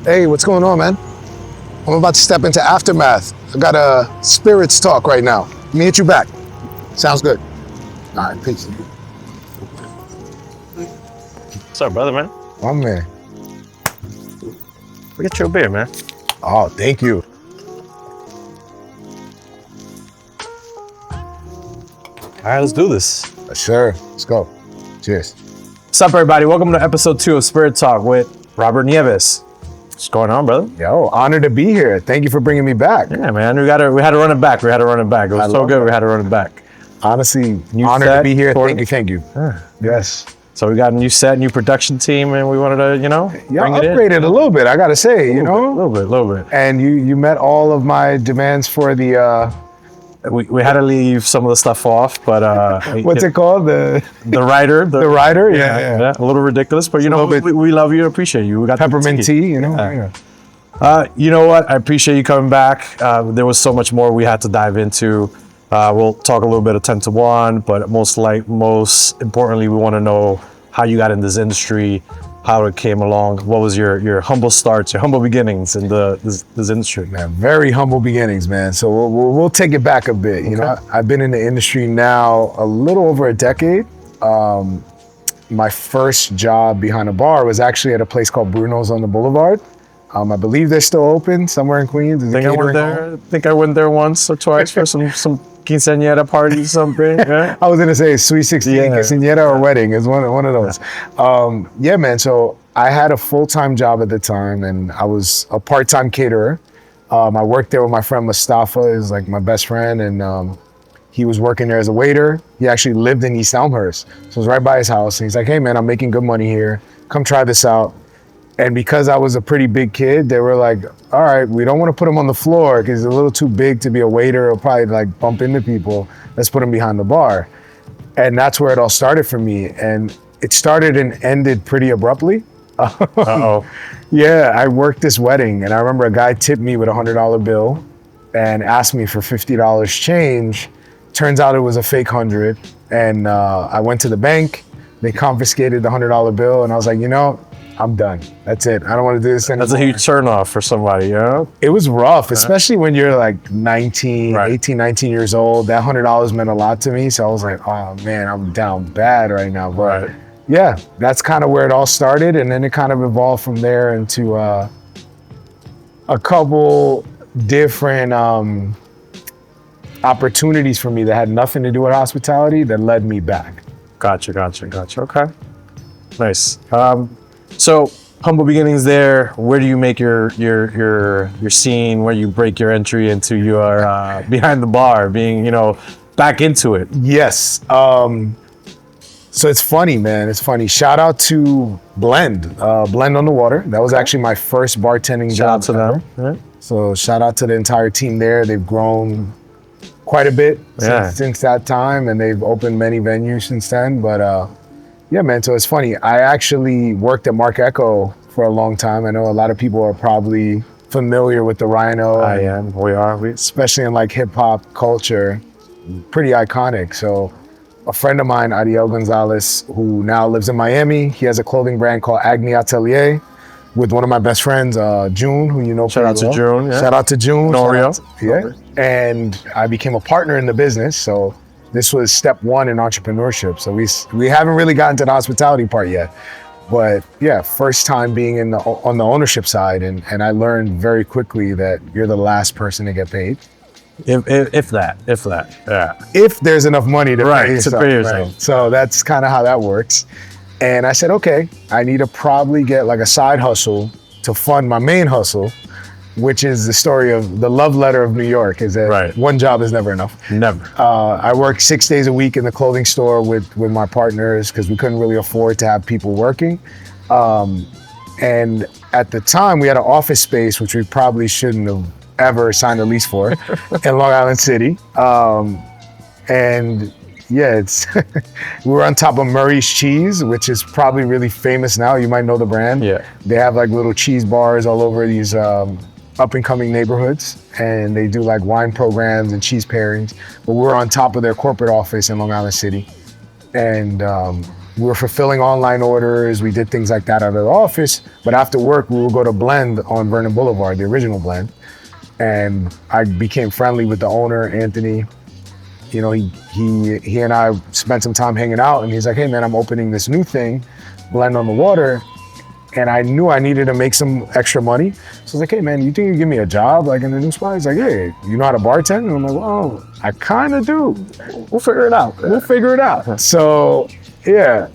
Hey, what's going on, man? I'm about to step into Aftermath. I got a spirits talk right now. Let me hit you back. Sounds good. All right, peace. What's up, brother, man? My man. We get you a beer, man. Oh, thank you. All right, let's do this. Sure, let's go. Cheers. What's up, everybody? Welcome to episode 2 of Spirit Talk with Robert Nieves. What's going on, brother? Yo, honored to be here. Thank you for bringing me back. Yeah, man. We had to run it back. It was so good. We had to run it back. Honestly, New honored set, to be here. recording. Thank you. Yes. So we got a new set, new production team, and we wanted to, bring it in. Upgraded a little bit, I gotta say, A little bit. And you met all of my demands for the We had to leave some of the stuff off, but what's it called? The rider. the rider? Yeah. A little ridiculous, but we love you, appreciate you. We got Peppermint the tea, You know what? I appreciate you coming back. There was so much more we had to dive into. We'll talk a little bit of 10 to 1, but most importantly, we want to know how you got in this industry, how it came along. What was your humble starts, your humble beginnings in this industry? Man, very humble beginnings, man. So we'll take it back a bit. You know, I've been in the industry now a little over a decade. My first job behind a bar was actually at a place called Bruno's on the Boulevard. I believe they're still open somewhere in Queens. I think I went there once or twice for some quinceañera party, something. Yeah. I was gonna say sweet 16, quinceañera or wedding is one of those. Yeah, man. So I had a full-time job at the time, and I was a part-time caterer. I worked there with my friend Mustafa, is like my best friend, and he was working there as a waiter. He actually lived in East Elmhurst, so it was right by his house. And he's like, "Hey, man, I'm making good money here. Come try this out." And because I was a pretty big kid, they were like, all right, we don't want to put him on the floor because he's a little too big to be a waiter or probably like bump into people. Let's put him behind the bar. And that's where it all started for me. And it started and ended pretty abruptly. Uh-oh. Yeah, I worked this wedding, and I remember a guy tipped me with a $100 bill and asked me for $50 change. Turns out it was a fake 100. And I went to the bank, they confiscated the $100 bill, and I was like, I'm done. That's it. I don't want to do this anymore. That's a huge turnoff for somebody, It was rough, especially when you're like 18, 19 years old. That $100 meant a lot to me. So I was like, oh man, I'm down bad right now. But yeah, that's kind of where it all started. And then it kind of evolved from there into a couple different opportunities for me that had nothing to do with hospitality that led me back. Gotcha. Okay. Nice. So humble beginnings there. Where do you make your scene? Where you break your entry into your behind the bar, being back into it? Yes. So it's funny, man. It's funny. Shout out to Blend on the Water. That was actually my first bartending job. Shout out to them. Yeah. So shout out to the entire team there. They've grown quite a bit since that time, and they've opened many venues since then. But yeah, man, so it's funny. I actually worked at Mark Echo for a long time. I know a lot of people are probably familiar with the Rhino. I am. We are. Especially in like hip hop culture, pretty iconic. So a friend of mine, Ariel Gonzalez, who now lives in Miami, he has a clothing brand called Agni Atelier with one of my best friends, June, who you know. Shout out to June. Yeah. Shout out to June. Norio. Yeah. And I became a partner in the business. So this was step one in entrepreneurship. So we haven't really gotten to the hospitality part yet. But yeah, first time being on the ownership side. And I learned very quickly that you're the last person to get paid. If that, yeah. If there's enough money to pay yourself. Right? So that's kind of how that works. And I said, okay, I need to probably get like a side hustle to fund my main hustle, which is the story of the love letter of New York, is that one job is never enough. Never. I worked 6 days a week in the clothing store with my partners because we couldn't really afford to have people working. And at the time we had an office space, which we probably shouldn't have ever signed a lease for in Long Island City. And yeah, we were on top of Murray's Cheese, which is probably really famous now. You might know the brand. Yeah. They have like little cheese bars all over these up and coming neighborhoods, and they do like wine programs and cheese pairings. But we're on top of their corporate office in Long Island City. And we were fulfilling online orders. We did things like that out of the office. But after work, we would go to Blend on Vernon Boulevard, the original Blend. And I became friendly with the owner, Anthony. You know, he and I spent some time hanging out, and he's like, hey man, I'm opening this new thing, Blend on the Water. And I knew I needed to make some extra money. So I was like, hey man, you think you can give me a job like in the new spot? He's like, hey, you know how to bartend? And I'm like, well, I kind of do. We'll figure it out. We'll figure it out. So yeah.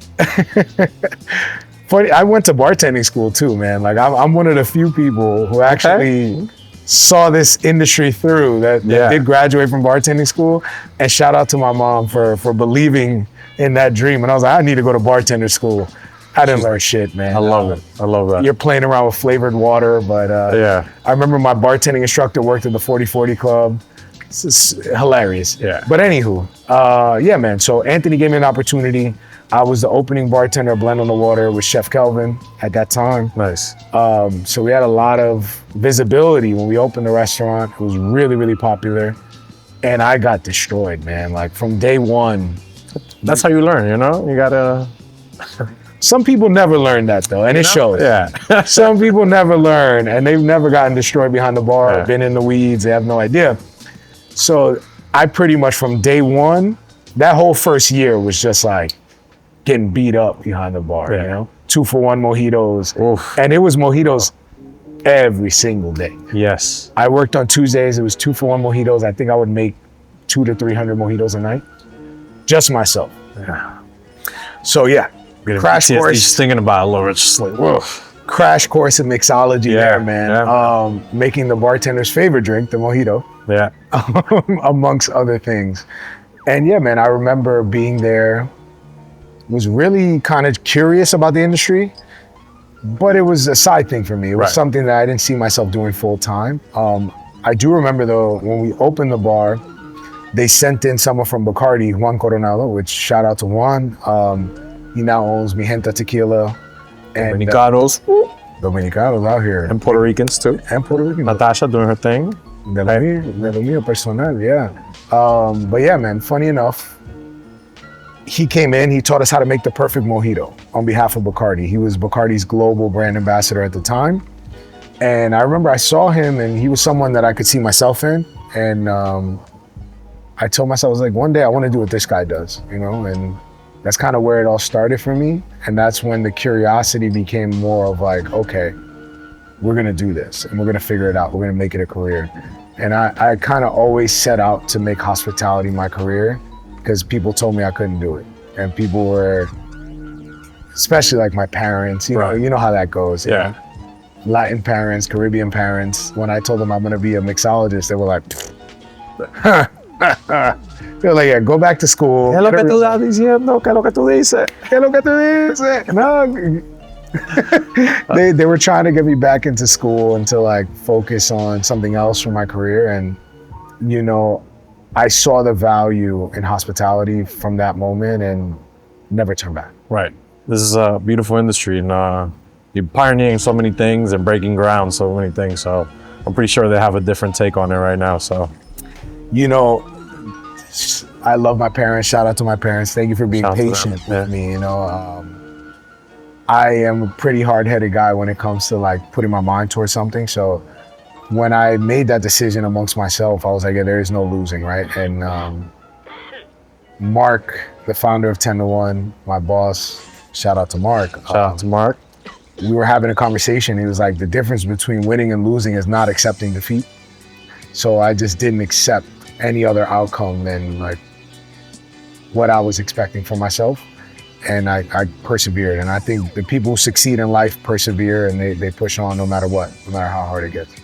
Funny, I went to bartending school too, man. Like I'm one of the few people who actually saw this industry through that did graduate from bartending school. And shout out to my mom for believing in that dream. And I was like, I need to go to bartender school. I didn't learn shit, man. I love it. I love that. You're playing around with flavored water, but I remember my bartending instructor worked at the 40/40 Club. It's hilarious. Yeah. But anywho, yeah, man. So Anthony gave me an opportunity. I was the opening bartender at Blend on the Water with Chef Kelvin at that time. Nice. So we had a lot of visibility when we opened the restaurant. It was really, really popular. And I got destroyed, man. Like from day one. That's how you learn, you know? You gotta... Some people never learn that though, and it shows. Yeah. Some people never learn, and they've never gotten destroyed behind the bar, or been in the weeds, they have no idea. So I pretty much from day one, that whole first year was just like getting beat up behind the bar, you know? 2-for-1 mojitos. Oof. And it was mojitos every single day. Yes. I worked on Tuesdays, it was 2-for-1 mojitos. I think I would make 200 to 300 mojitos a night, just myself. Yeah. So yeah. Crash course. Just thinking about it, Laura, it's just like, whoa. Crash course in mixology there, man. Yeah. Making the bartender's favorite drink, the mojito. Yeah. Amongst other things. And yeah, man, I remember being there, was really kind of curious about the industry, but it was a side thing for me. It was something that I didn't see myself doing full time. I do remember though, when we opened the bar, they sent in someone from Bacardi, Juan Coronado, which shout out to Juan. He now owns Mi Gente Tequila. And Dominicanos. Dominicanos out here. And Puerto Ricans too. And Puerto Ricans. Natasha doing her thing. De lo mío personal, yeah. But yeah, man, funny enough, he came in, he taught us how to make the perfect mojito on behalf of Bacardi. He was Bacardi's global brand ambassador at the time. And I remember I saw him and he was someone that I could see myself in. And I told myself, I was like, one day I want to do what this guy does, you know? And that's kind of where it all started for me. And that's when the curiosity became more of like, okay, we're gonna do this and we're gonna figure it out. We're gonna make it a career. And I kind of always set out to make hospitality my career because people told me I couldn't do it. And people were, especially like my parents, you know how that goes. Yeah. Latin parents, Caribbean parents. When I told them I'm gonna be a mixologist, they were like, they're like, yeah, go back to school. ¿Qué es lo que tú estás diciendo? ¿Qué es lo que tú dices? ¿Qué es lo que tú dices? No. They were trying to get me back into school and to like focus on something else for my career. And, you know, I saw the value in hospitality from that moment and never turned back. Right. This is a beautiful industry and you're pioneering so many things and breaking ground so many things. So I'm pretty sure they have a different take on it right now. So, you know, I love my parents. Shout out to my parents. Thank you for being patient with me. You know, I am a pretty hard-headed guy when it comes to like putting my mind towards something. So when I made that decision amongst myself, I was like, yeah, there is no losing, right? And Mark, the founder of 10 to 1, my boss, shout out to Mark. Shout out to Mark. We were having a conversation. He was like, the difference between winning and losing is not accepting defeat. So I just didn't accept any other outcome than like what I was expecting for myself. And I persevered. And I think the people who succeed in life persevere and they push on no matter what, no matter how hard it gets.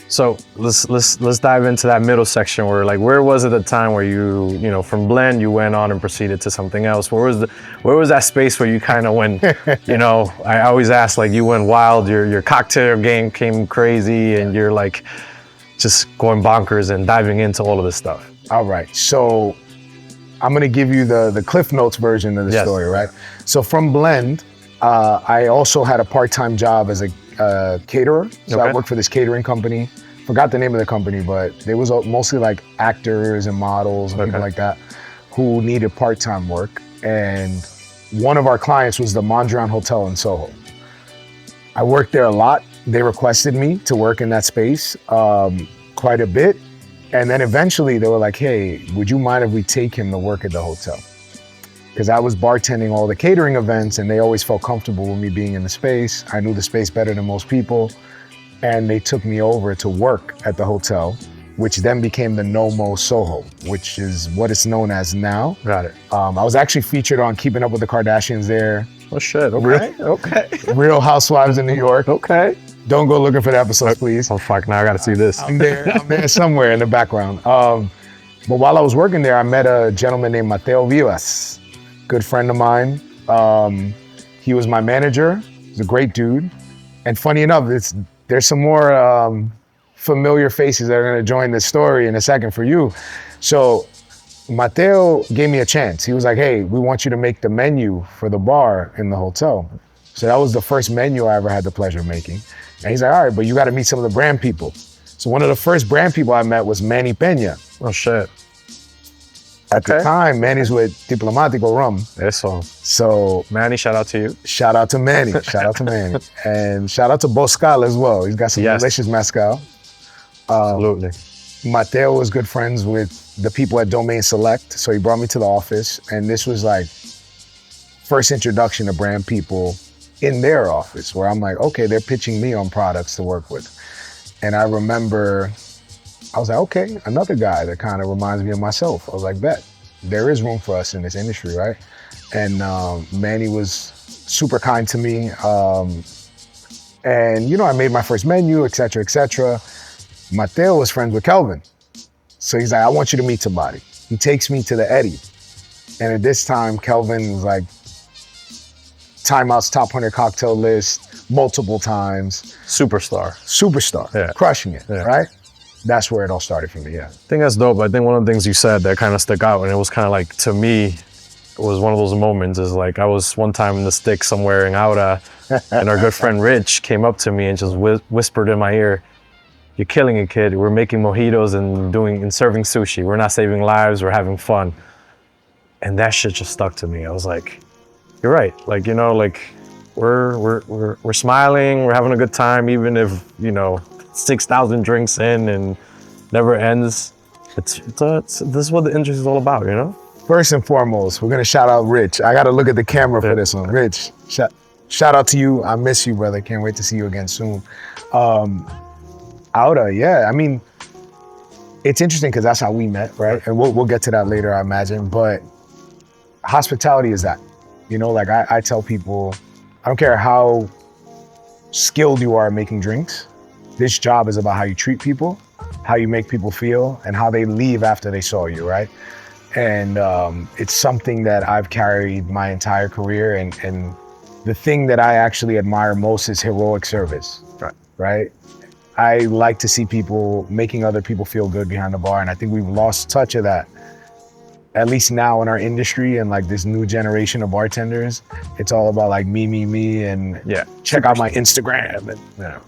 So let's dive into that middle section where like, where was it the time where you know, from Blend, you went on and proceeded to something else? Where was that space where you kind of went, you know, I always ask, like, you went wild, your cocktail game came crazy and you're like just going bonkers and diving into all of this stuff. All right, so I'm gonna give you the Cliff Notes version of the story, right? So from Blend, I also had a part-time job as a caterer. So I worked for this catering company. Forgot the name of the company, but there was mostly like actors and models and people like that who needed part-time work. And one of our clients was the Mondrian Hotel in Soho. I worked there a lot. They requested me to work in that space quite a bit. And then eventually they were like, hey, would you mind if we take him to work at the hotel? Because I was bartending all the catering events and they always felt comfortable with me being in the space. I knew the space better than most people. And they took me over to work at the hotel, which then became the Nomo Soho, which is what it's known as now. Got it. I was actually featured on Keeping Up with the Kardashians there. Oh shit, okay, okay. Real Housewives in New York. Okay. Don't go looking for the episodes, please. Oh fuck, now I gotta see this. I'm there somewhere in the background. But while I was working there, I met a gentleman named Mateo Vivas, good friend of mine. He was my manager. He's a great dude. And funny enough, there's some more familiar faces that are gonna join this story in a second for you. So Mateo gave me a chance. He was like, hey, we want you to make the menu for the bar in the hotel. So that was the first menu I ever had the pleasure of making. And he's like, all right, but you got to meet some of the brand people. So one of the first brand people I met was Manny Peña. Oh shit. At the time, Manny's with Diplomático Rum. Eso. So Manny, shout out to you. Shout out to Manny. Shout out to Manny. And shout out to Boscal as well. He's got some delicious mezcal. Absolutely. Mateo was good friends with the people at Domain Select. So he brought me to the office. And this was like first introduction to brand people in their office, where I'm like, okay, they're pitching me on products to work with. And I remember, I was like, okay, another guy that kind of reminds me of myself. I was like, bet, there is room for us in this industry, right? And Manny was super kind to me. And, you know, I made my first menu, et cetera, et cetera. Mateo was friends with Kelvin. So he's like, I want you to meet somebody. He takes me to the Eddie. And at this time, Kelvin was like, Time Out's top 100 cocktail list multiple times. Superstar. Yeah. Crushing it, right? That's where it all started for me, yeah. I think that's dope. I think one of the things you said that kind of stuck out, and it was kind of like, to me, it was one of those moments, is like, I was one time in the sticks somewhere in Aura, and our good friend Rich came up to me and just whispered in my ear, you're killing it, kid. We're making mojitos and serving sushi. We're not saving lives, we're having fun. And that shit just stuck to me. I was like, you're right. Like, you know, like we're smiling, we're having a good time, even if, you know, 6,000 drinks in and never ends. This is what the industry is all about, you know? First and foremost, we're gonna shout out Rich. I gotta look at the camera for this one. Rich, shout out to you. I miss you, brother. Can't wait to see you again soon. Auda, yeah, I mean, it's interesting because that's how we met, right? And we'll get to that later, I imagine, but hospitality is that. You know, like I tell people, I don't care how skilled you are at making drinks. This job is about how you treat people, how you make people feel, and how they leave after they saw you, right? And it's something that I've carried my entire career. And the thing that I actually admire most is heroic service, right? I like to see people making other people feel good behind the bar. And I think we've lost touch of that. At least now in our industry and like this new generation of bartenders, it's all about like me, and check out my Instagram and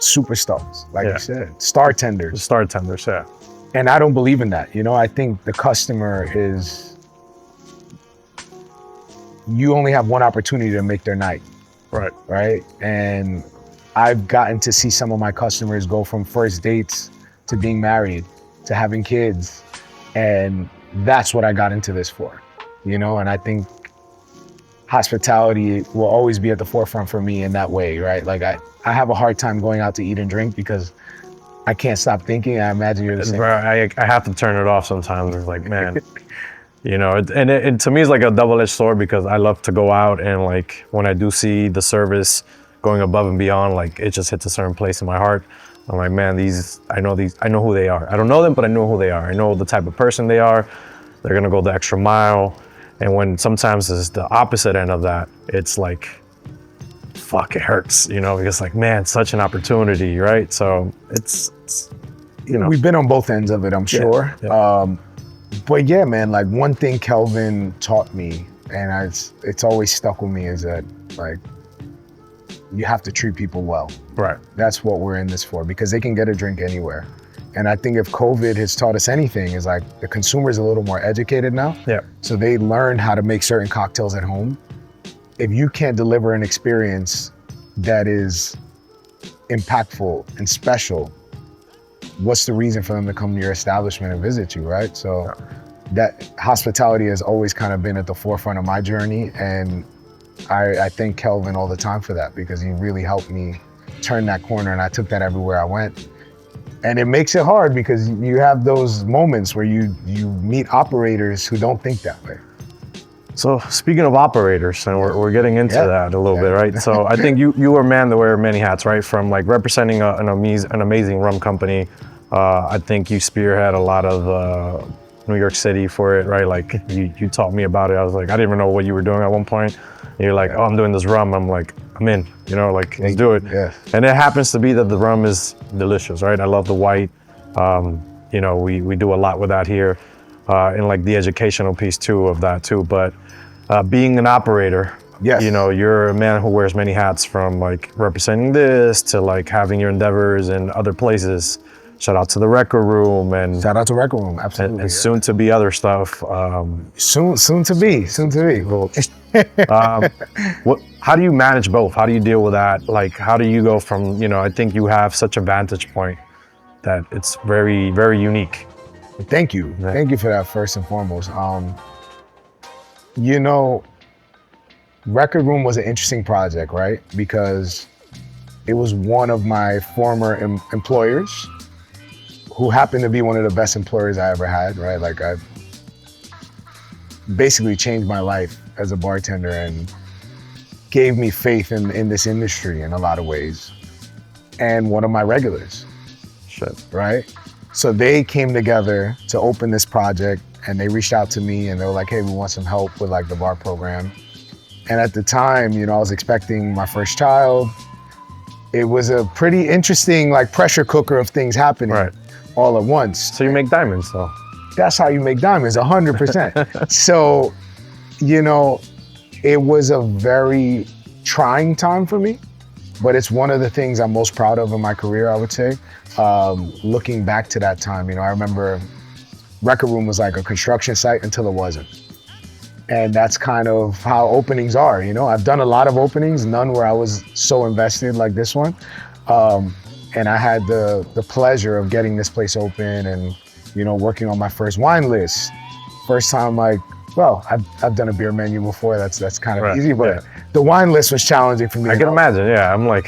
superstars, like you said, startenders. Startenders, yeah. And I don't believe in that. You know, I think the customer is, you only have one opportunity to make their night. Right? And I've gotten to see some of my customers go from first dates to being married to having kids. And that's what I got into this for, you know? And I think hospitality will always be at the forefront for me in that way, right? Like I have a hard time going out to eat and drink because I can't stop thinking. I imagine you're the same. I have to turn it off sometimes. It's like, man, you know, and to me it's like a double-edged sword because I love to go out and like when I do see the service going above and beyond, like it just hits a certain place in my heart. I'm like, man, I know who they are. I don't know them, but I know who they are. I know the type of person they are. They're gonna go the extra mile. And when sometimes it's the opposite end of that, it's like, fuck, it hurts, you know, because like, man, such an opportunity, right? So it's you know. We've been on both ends of it, I'm sure. Yeah. But yeah, man, like one thing Kelvin taught me, and it's always stuck with me, is that like, you have to treat people well. Right. That's what we're in this for, because they can get a drink anywhere. And I think if COVID has taught us anything, is like the consumer is a little more educated now. Yeah. So they learned how to make certain cocktails at home. If you can't deliver an experience that is impactful and special, what's the reason for them to come to your establishment and visit you, right? So that hospitality has always kind of been at the forefront of my journey. And I thank Kelvin all the time for that, because he really helped me turn that corner, and I took that everywhere I went. And it makes it hard because you have those moments where you meet operators who don't think that way. So speaking of operators, and we're getting into that a little bit, right? So I think you were a man that wear many hats, right? From like representing an amazing rum company. I think you spearhead a lot of New York City for it, right? Like you taught me about it. I was like, I didn't even know what you were doing at one point. And you're like, oh, I'm doing this rum. I'm like, I'm in, like, let's do it. Yeah. And it happens to be that the rum is delicious, right? I love the white. We do a lot with that here, and like the educational piece too of that too. But being an operator, yes, you're a man who wears many hats, from like representing this to like having your endeavors in other places. Shout out to the Record Room, and shout out to Record Room, absolutely. And soon to be other stuff. Soon to be. How do you manage both? How do you deal with that? Like, how do you go from, I think you have such a vantage point that it's very, very unique. Thank you. Yeah. Thank you for that, first and foremost. Record Room was an interesting project, right? Because it was one of my former employers, who happened to be one of the best employers I ever had, right? Like, I've basically changed my life as a bartender and gave me faith in this industry in a lot of ways. And one of my regulars, right? So they came together to open this project, and they reached out to me and they were like, hey, we want some help with like the bar program. And at the time, I was expecting my first child. It was a pretty interesting like pressure cooker of things happening. Right. All at once. So you make diamonds, though. That's how you make diamonds, 100%. So, it was a very trying time for me, but it's one of the things I'm most proud of in my career, I would say. Looking back to that time, I remember Record Room was like a construction site until it wasn't. And that's kind of how openings are, I've done a lot of openings, none where I was so invested like this one. And I had the pleasure of getting this place open and, working on my first wine list. First time, I've done a beer menu before. That's kind of easy, but the wine list was challenging for me. I can imagine. Yeah, I'm like,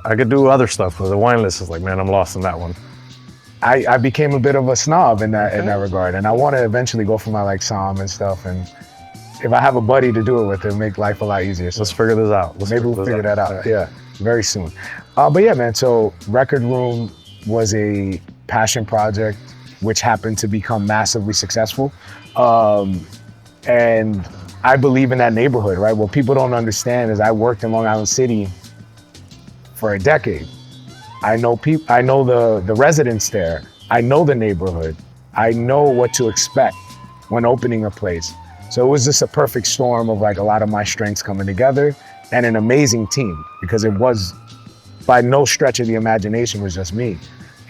I could do other stuff, but the wine list is like, man, I'm lost in that one. I became a bit of a snob in that regard, and I want to eventually go for my like somm and stuff. And if I have a buddy to do it with, it'll make life a lot easier. So let's figure this out. Maybe we'll figure that out. Yeah, very soon. But yeah, man. So Record Room was a passion project, which happened to become massively successful. And I believe in that neighborhood, right? What people don't understand is I worked in Long Island City for a decade. I know the residents there. I know the neighborhood. I know what to expect when opening a place. So it was just a perfect storm of like a lot of my strengths coming together, and an amazing team, because it was by no stretch of the imagination was just me.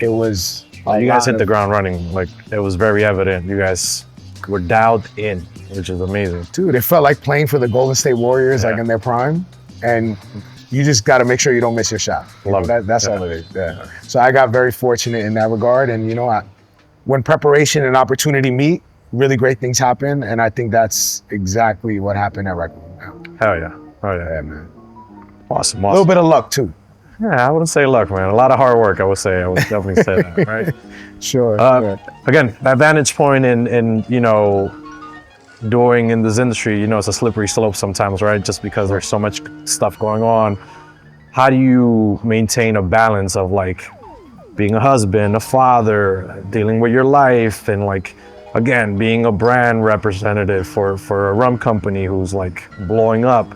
It was you guys hit the ground running. Like, it was very evident. You guys were dialed in, which is amazing. Dude, it felt like playing for the Golden State Warriors, like in their prime. And you just got to make sure you don't miss your shot. That's all it is. Yeah. So I got very fortunate in that regard. And when preparation and opportunity meet, really great things happen. And I think that's exactly what happened at Record Room. Hell yeah. Oh yeah. Yeah, man. Awesome. A little bit of luck too. Yeah, I wouldn't say luck, man. A lot of hard work, I would say. I would definitely say that, right? Sure. Again, that vantage point in doing in this industry, it's a slippery slope sometimes, right? Just because there's so much stuff going on. How do you maintain a balance of like being a husband, a father, dealing with your life, and like, again, being a brand representative for a rum company who's like blowing up,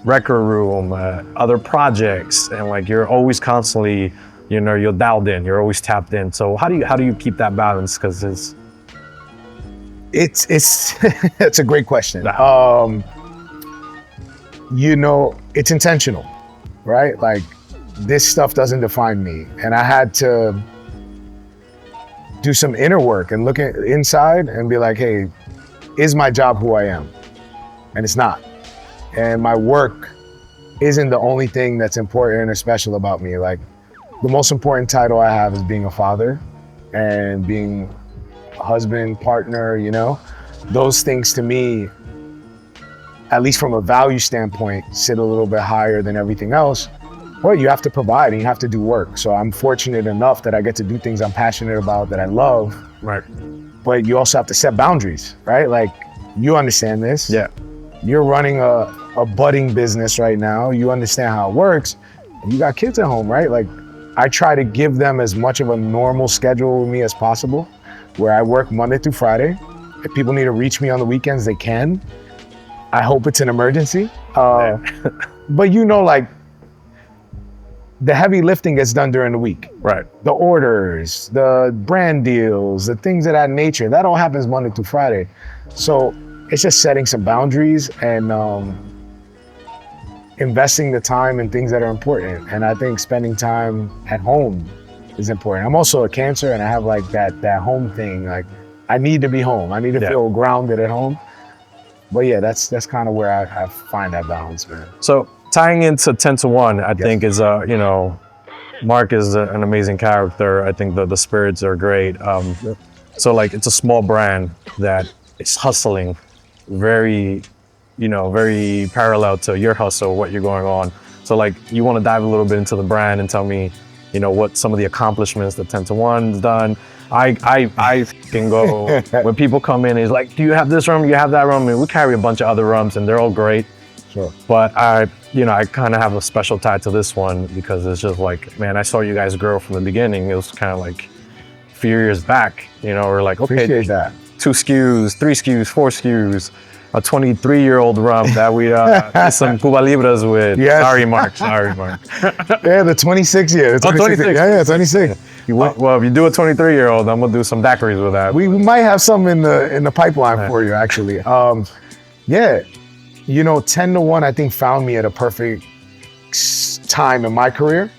Record Room, other projects, and like you're always constantly, you're dialed in, you're always tapped in. So how do you keep that balance? Because it's it's a great question. It's intentional, right? Like, this stuff doesn't define me, and I had to do some inner work and look inside and be like, hey, is my job who I am? And it's not. And my work isn't the only thing that's important or special about me. Like, the most important title I have is being a father and being a husband, partner, you know? Those things to me, at least from a value standpoint, sit a little bit higher than everything else. Well, you have to provide and you have to do work. So I'm fortunate enough that I get to do things I'm passionate about, that I love. Right. But you also have to set boundaries, right? Like, you understand this. Yeah. You're running a budding business right now. You understand how it works. You got kids at home, right? Like, I try to give them as much of a normal schedule with me as possible, where I work Monday through Friday. If people need to reach me on the weekends, they can. I hope it's an emergency. But you know, like, the heavy lifting gets done during the week. Right. The orders, the brand deals, the things of that nature, that all happens Monday through Friday. So it's just setting some boundaries and investing the time in things that are important. And I think spending time at home is important. I'm also a Cancer, and I have like that home thing. Like, I need to be home. I need to feel grounded at home. But yeah, that's kind of where I find that balance, man. So tying into 10 to 1, I think is, you know, Mark is an amazing character. I think the spirits are great. So like, it's a small brand that is hustling very, you know, very parallel to your hustle, what you're going on. So like, you want to dive a little bit into the brand and tell me, you know, what some of the accomplishments that 10 to 1's done. I can go, when people come in, it's like, do you have this rum? You have that rum? And we carry a bunch of other rums and they're all great. Sure. But I kind of have a special tie to this one because it's just like, man, I saw you guys grow from the beginning. It was kind of like a few years back, you know, we're like, okay, Appreciate that. 2 SKUs, 3 SKUs, 4 SKUs, a 23-year-old rum that we did some Cuba Libras with. Yes. Sorry, Mark. Yeah, the 26 year. 26. Yeah, 26. Well, if you do a 23-year-old, I'm gonna do some daiquiris with that. We might have some in the pipeline for you, actually. Yeah, you know, 10 to 1, I think, found me at a perfect time in my career.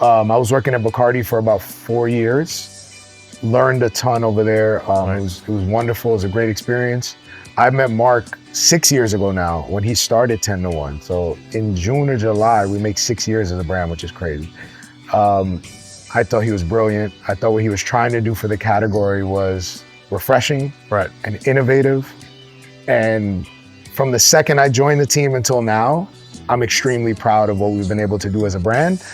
I was working at Bacardi for about 4 years. Learned a ton over there. It was wonderful. It was a great experience. I met Mark 6 years ago now when he started 10 to 1. So in June or July, we make 6 years as a brand, which is crazy. I thought he was brilliant. I thought what he was trying to do for the category was refreshing and innovative. And from the second I joined the team until now, I'm extremely proud of what we've been able to do as a brand.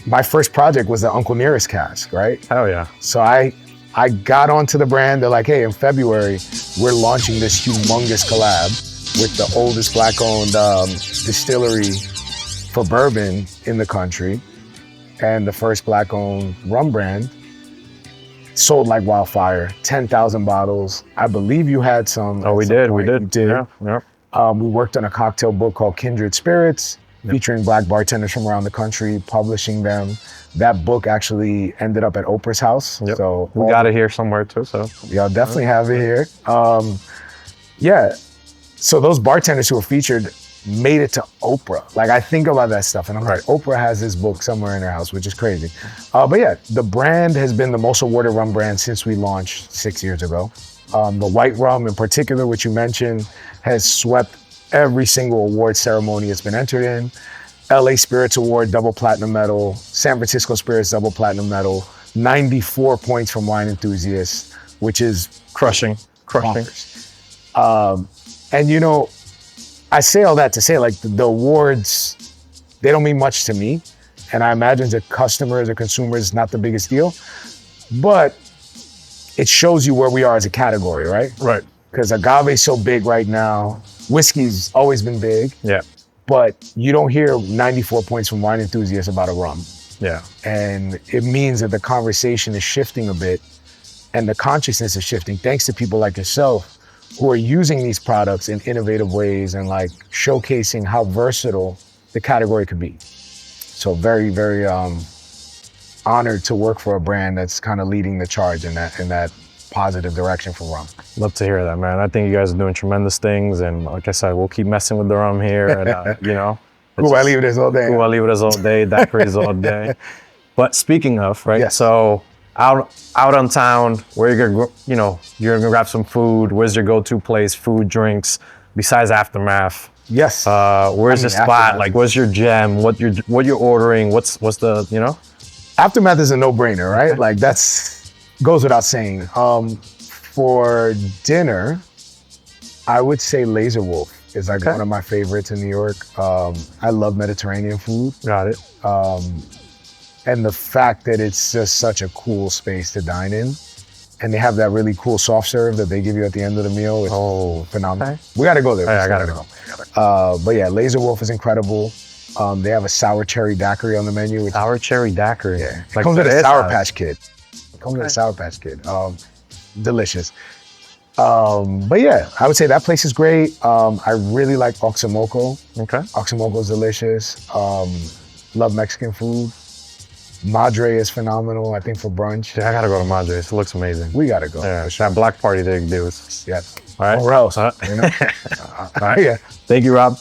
My first project was the Uncle Nearest cask, right? Hell yeah. So I got onto the brand. They're like, hey, in February, we're launching this humongous collab with the oldest Black-owned distillery for bourbon in the country, and the first Black-owned rum brand. Sold like wildfire, 10,000 bottles. I believe you had some. Oh, we did. We did. Yeah. We worked on a cocktail book called Kindred Spirits, featuring Black bartenders from around the country, publishing them. That book actually ended up at Oprah's house. So we got it here somewhere too. So y'all definitely have it here. Yeah. So those bartenders who were featured made it to Oprah. Like, I think about that stuff and I'm like, Oprah has this book somewhere in her house, which is crazy. But yeah, the brand has been the most awarded rum brand since we launched 6 years ago. The white rum in particular, which you mentioned, has swept every single award ceremony it's been entered in. LA Spirits Award, double platinum medal. San Francisco Spirits, double platinum medal. 94 points from Wine Enthusiasts, which is crushing. And you know, I say all that to say, like, the awards, they don't mean much to me. And I imagine to customers or consumers, not the biggest deal. But it shows you where we are as a category, right? Right. Because agave's so big right now. Whiskey's always been big. Yeah. But you don't hear 94 points from Wine Enthusiasts about a rum. Yeah. And it means that the conversation is shifting a bit and the consciousness is shifting thanks to people like yourself who are using these products in innovative ways and like showcasing how versatile the category could be. So very, very honored to work for a brand that's kind of leading the charge in that positive direction for rum. Love to hear that, man. I think you guys are doing tremendous things, and like I said, we'll keep messing with the rum here, and you know. Cuba Libras all day. Cuba Libras all day, daiquiris all day. But speaking of, right? Yes. So out on town, where you're gonna, you're gonna grab some food. Where's your go-to place? Food, drinks, besides Aftermath. Yes. Where's the spot? Aftermath. Like, what's your gem? What you're ordering? What's the Aftermath is a no-brainer, right? Like goes without saying. For dinner, I would say Laser Wolf is like one of my favorites in New York. I love Mediterranean food. Got it. And the fact that it's just such a cool space to dine in. And they have that really cool soft serve that they give you at the end of the meal. It's phenomenal. Okay. We gotta go there. I gotta go. But yeah, Laser Wolf is incredible. They have a sour cherry daiquiri on the menu. Sour cherry daiquiri. Yeah. It comes with a Sour Patch Kid. Delicious. But yeah, I would say that place is great. I really like Oxomoco. Okay. Oxomoco is delicious. Love Mexican food. Madre is phenomenal, I think, for brunch. Yeah, I gotta go to Madre's. It looks amazing. We gotta go. Yeah, that black party they do. Yes. All right. Or else, All right. All right. Yeah. Thank you, Rob.